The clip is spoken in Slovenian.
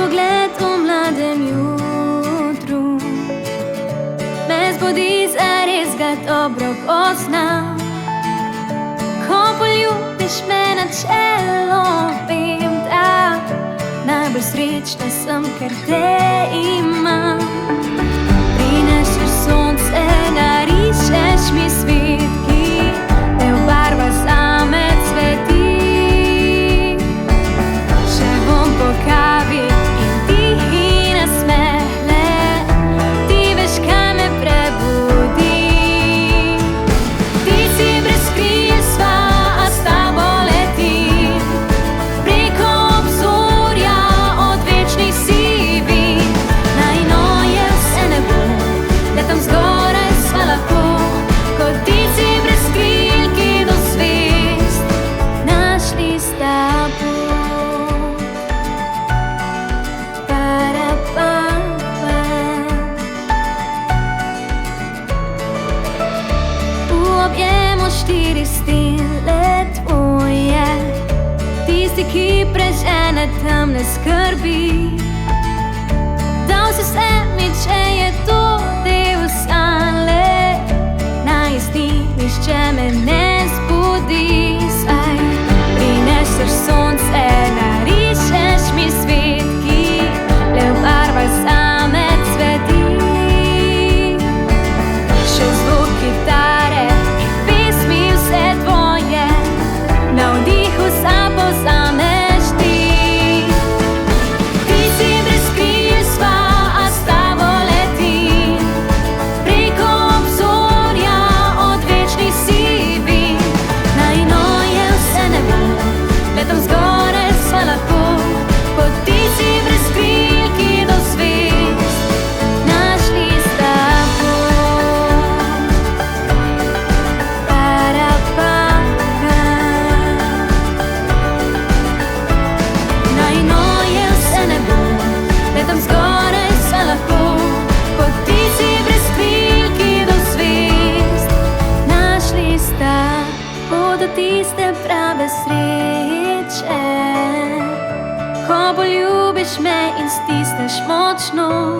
pogled v mladem jutru me zbudi, zares ga dobro poznam. Ko poljubiš me na čelo, vem, da najbolj srečna sem, ker te imam. Prineseš sonce, narišeš mi svet, ki te obarva, zame cveti. Še bom po kavi in tihi nasmeh, le ti veš, kaj me prebudi. Ti si brez krilstva, a s tabo letim preko obzorja od večnih sivin. Najnoje vse nebo, letam zgoraj sva lahko, kot ptici brez kril, ki do zvezd našli sta pot. V objemu štiri stile tvoje, tisti, ki prežene temne skrbi. Dal si vse mi, če je to del sanle, najstni nihče me ne zbudi. Saj prineseš sonce, narišeš mi svet, ki le obarva, zame cveti. Še zvok kitare in pesmi vse tvoje, na vdihu zapozameš ti. Ti si brez krilstva, a s tabo letim preko obzorja od večnih sivin. Najnoje vse nebo, letam zgoraj sva lahko, kot ptici brez kril, ki do zvezd našli sta pot. Najnoje vse nebo, letam zgoraj sva lahko, kot ptici brez kril, ki do zvezd našli sta pot do tiste prave sreče. Ko poljubiš me in stisneš močno,